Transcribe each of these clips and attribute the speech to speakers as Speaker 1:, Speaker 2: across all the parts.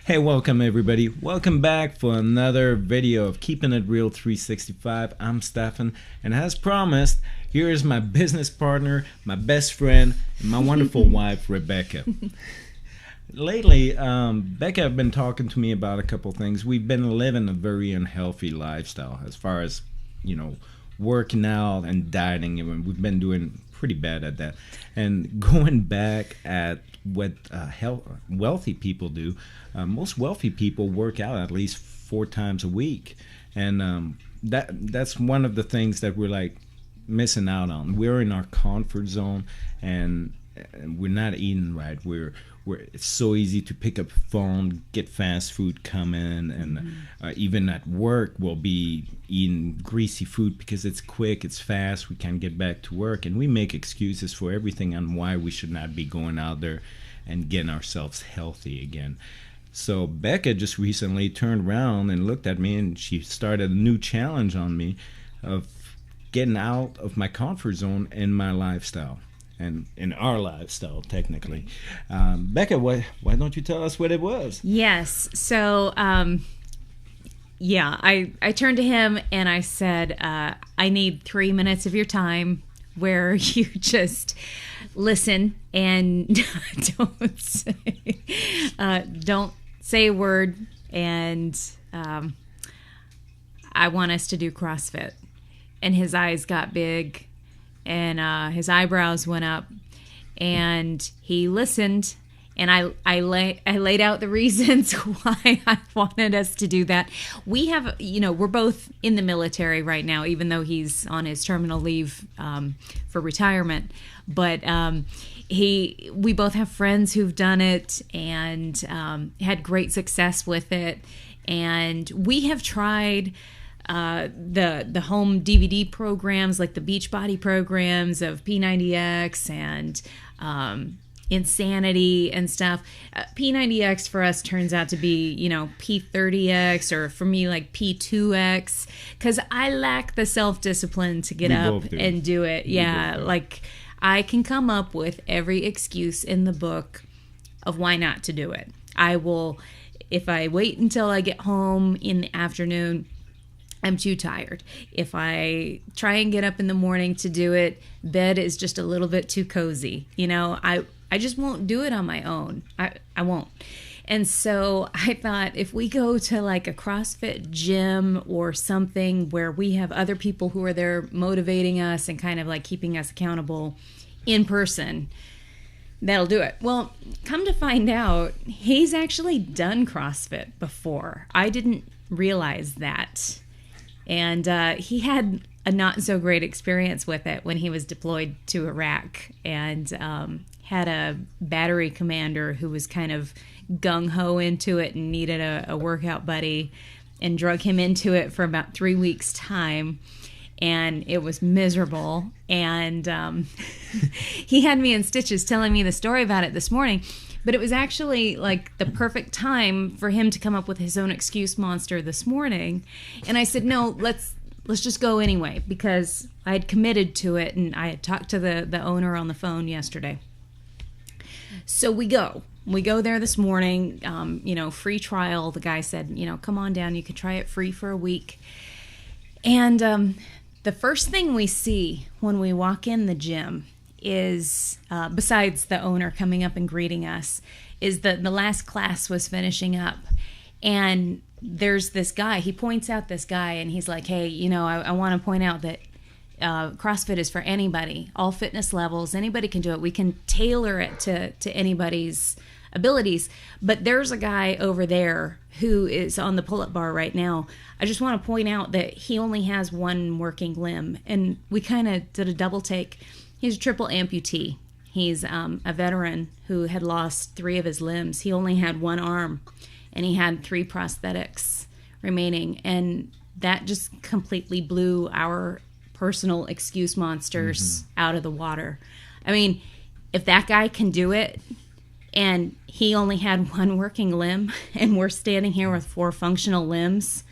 Speaker 1: Hey, welcome everybody. Welcome back for another video of Keeping It Real 365. I'm Stefan, and as promised, here is my business partner, my best friend, and my wonderful wife, Rebecca. Lately, Becca have been talking to me about a couple things. We've been living a very unhealthy lifestyle as far as, working out and dieting, and we've been doing pretty bad at that. And going back at what wealthy people do, most wealthy people work out at least 4 times a week, and that's one of the things that we're like missing out on. We're in our comfort zone, and we're not eating right. It's so easy to pick up a phone, get fast food coming, and even at work we'll be eating greasy food because it's quick, it's fast, we can't get back to work, and we make excuses for everything on why we should not be going out there and getting ourselves healthy again. So Becca just recently turned around and looked at me, and she started a new challenge on me of getting out of my comfort zone in my lifestyle. And in our lifestyle, technically. Becca, why don't you tell us what it was?
Speaker 2: Yes. So, I turned to him and I said, I need 3 minutes of your time where you just listen and don't say a word. And I want us to do CrossFit. And his eyes got big. And his eyebrows went up, and he listened, and I laid out the reasons why I wanted us to do that. We have, we're both in the military right now, even though he's on his terminal leave for retirement. But we both have friends who've done it and had great success with it, and we have tried the home DVD programs like the Beachbody programs of P90X and Insanity and stuff. P90X for us turns out to be, P30X, or for me like P2X, because I lack the self-discipline to get up and do it. Yeah, like I can come up with every excuse in the book of why not to do it. I will, if I wait until I get home in the afternoon, I'm too tired. If I try and get up in the morning to do it, bed is just a little bit too cozy. I just won't do it on my own. I won't. And so I thought if we go to like a CrossFit gym or something where we have other people who are there motivating us and kind of like keeping us accountable in person, that'll do it. Well, come to find out, he's actually done CrossFit before. I didn't realize that. And he had a not so great experience with it when he was deployed to Iraq, and had a battery commander who was kind of gung-ho into it and needed a workout buddy, and drug him into it for about 3 weeks' time. And it was miserable. And he had me in stitches telling me the story about it this morning. But it was actually like the perfect time for him to come up with his own excuse monster this morning. And I said, no, let's just go anyway, because I had committed to it, and I had talked to the owner on the phone yesterday. So we go there this morning, free trial. The guy said, come on down, you can try it free for a week. And the first thing we see when we walk in the gym is, besides the owner coming up and greeting us, is that the last class was finishing up, and there's this guy. He points out this guy, and he's like, hey, I want to point out that CrossFit is for anybody, all fitness levels. Anybody can do it. We can tailor it to anybody's abilities. But there's a guy over there who is on the pull-up bar right now. I just want to point out that he only has one working limb, and we kind of did a double take. He's a triple amputee. He's a veteran who had lost 3 of his limbs. He only had 1 arm, and he had 3 prosthetics remaining. And that just completely blew our personal excuse monsters out of the water. I mean, if that guy can do it, and he only had 1 working limb, and we're standing here with 4 functional limbs,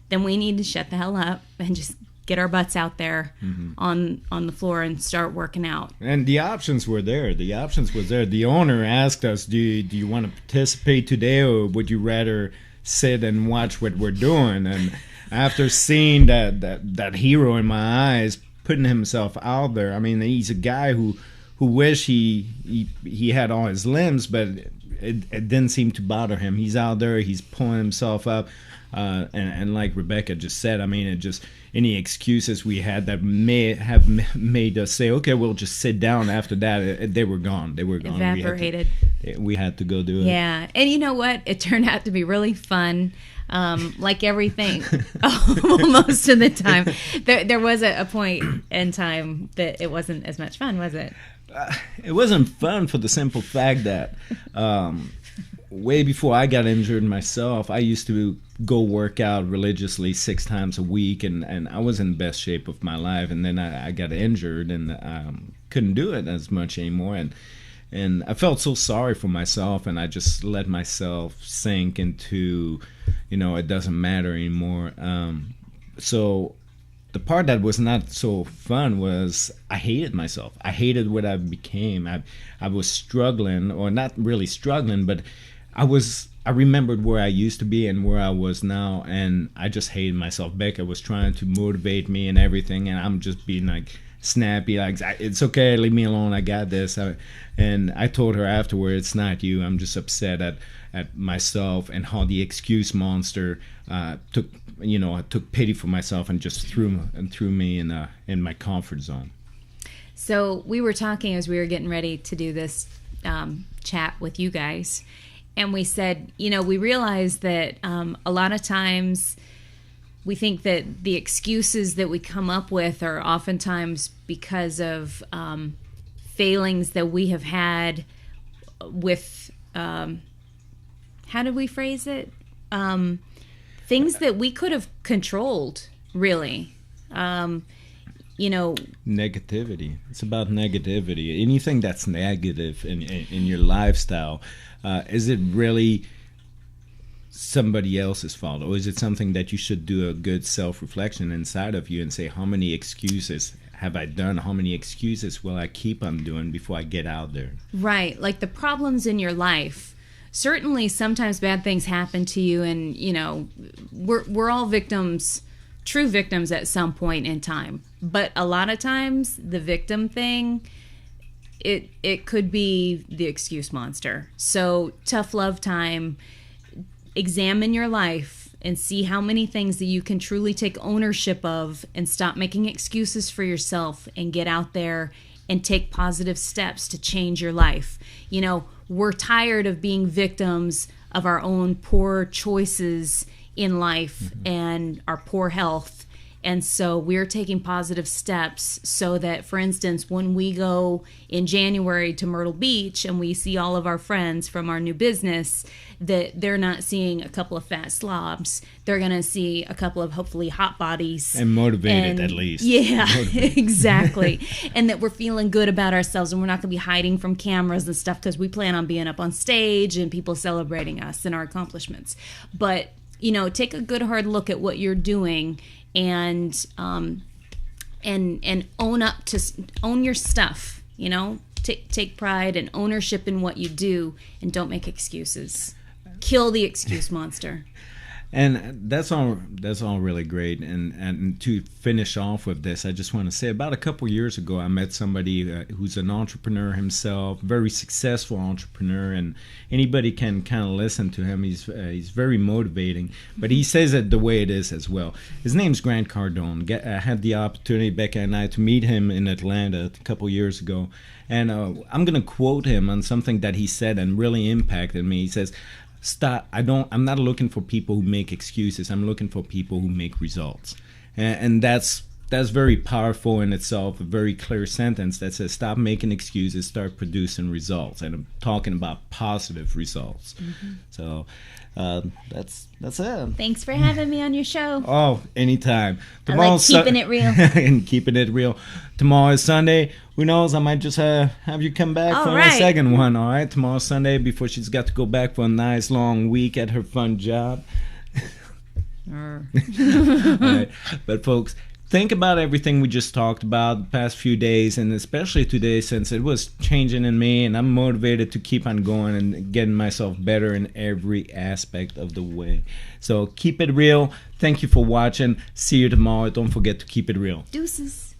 Speaker 2: then we need to shut the hell up and just get our butts out there on the floor and start working out.
Speaker 1: And the options were there. The options was there. The owner asked us, do you want to participate today, or would you rather sit and watch what we're doing? And after seeing that hero in my eyes putting himself out there, I mean, he's a guy who wish he had all his limbs, but it didn't seem to bother him. He's out there, he's pulling himself up, and like Rebecca just said, I mean, it just, any excuses we had that may have made us say, okay, we'll just sit down after that, they were gone. They were gone.
Speaker 2: Evaporated.
Speaker 1: We had to go do it.
Speaker 2: Yeah, and you know what? It turned out to be really fun. Like everything, most of the time. There was a point in time that it wasn't as much fun, was it?
Speaker 1: It wasn't fun for the simple fact that way before I got injured myself, I used to go work out religiously 6 times a week, and I was in the best shape of my life. And then I got injured and couldn't do it as much anymore. And I felt so sorry for myself, and I just let myself sink into, it doesn't matter anymore. So the part that was not so fun was I hated myself. I hated what I became. I was struggling, or not really struggling, but I remembered where I used to be and where I was now, and I just hated myself. Becca was trying to motivate me and everything, and I'm just being like snappy, like, it's okay, leave me alone, I got this. And I told her afterward, it's not you, I'm just upset at myself and how the excuse monster took pity for myself and just threw me in my comfort zone.
Speaker 2: So we were talking as we were getting ready to do this chat with you guys, and we said, we realized that a lot of times we think that the excuses that we come up with are oftentimes because of failings that we have had with, how did we phrase it? Things that we could have controlled, really.
Speaker 1: Negativity. It's about negativity. Anything that's negative in your lifestyle, is it really somebody else's fault, or is it something that you should do a good self-reflection inside of you and say, how many excuses have I done? How many excuses will I keep on doing before I get out there?
Speaker 2: Right. Like the problems in your life. Certainly sometimes bad things happen to you, and we're all victims, true victims at some point in time. But a lot of times the victim thing, it could be the excuse monster. So tough love time. Examine your life and see how many things that you can truly take ownership of, and stop making excuses for yourself and get out there and take positive steps to change your life. We're tired of being victims of our own poor choices in life and our poor health. And so we're taking positive steps so that, for instance, when we go in January to Myrtle Beach and we see all of our friends from our new business, that they're not seeing a couple of fat slobs. They're going to see a couple of hopefully hot bodies.
Speaker 1: And motivated, at least.
Speaker 2: Yeah, exactly. And that we're feeling good about ourselves, and we're not going to be hiding from cameras and stuff, because we plan on being up on stage and people celebrating us and our accomplishments. But, take a good hard look at what you're doing, and own your stuff. Take pride and ownership in what you do, and don't make excuses. Kill the excuse monster.
Speaker 1: And that's all really great. And to finish off with this, I just want to say, about a couple years ago, I met somebody who's an entrepreneur himself, very successful entrepreneur, and anybody can kind of listen to him. He's very motivating, but he says it the way it is as well. His name's Grant Cardone. I had the opportunity, Becca and I, to meet him in Atlanta a couple years ago, and I'm going to quote him on something that he said and really impacted me. He says, I'm not looking for people who make excuses. I'm looking for people who make results. And that's very powerful in itself, a very clear sentence that says, stop making excuses, start producing results. And I'm talking about positive results. So that's it.
Speaker 2: Thanks for having me on your show.
Speaker 1: Oh, anytime.
Speaker 2: Tomorrow's keeping it real.
Speaker 1: And keeping it real. Tomorrow is Sunday. Who knows? I might just have you come back for a second one. All right. Tomorrow's Sunday, before she's got to go back for a nice long week at her fun job. All right. But folks, think about everything we just talked about the past few days, and especially today, since it was changing in me, and I'm motivated to keep on going and getting myself better in every aspect of the way. So keep it real. Thank you for watching. See you tomorrow. Don't forget to keep it real.
Speaker 2: Deuces.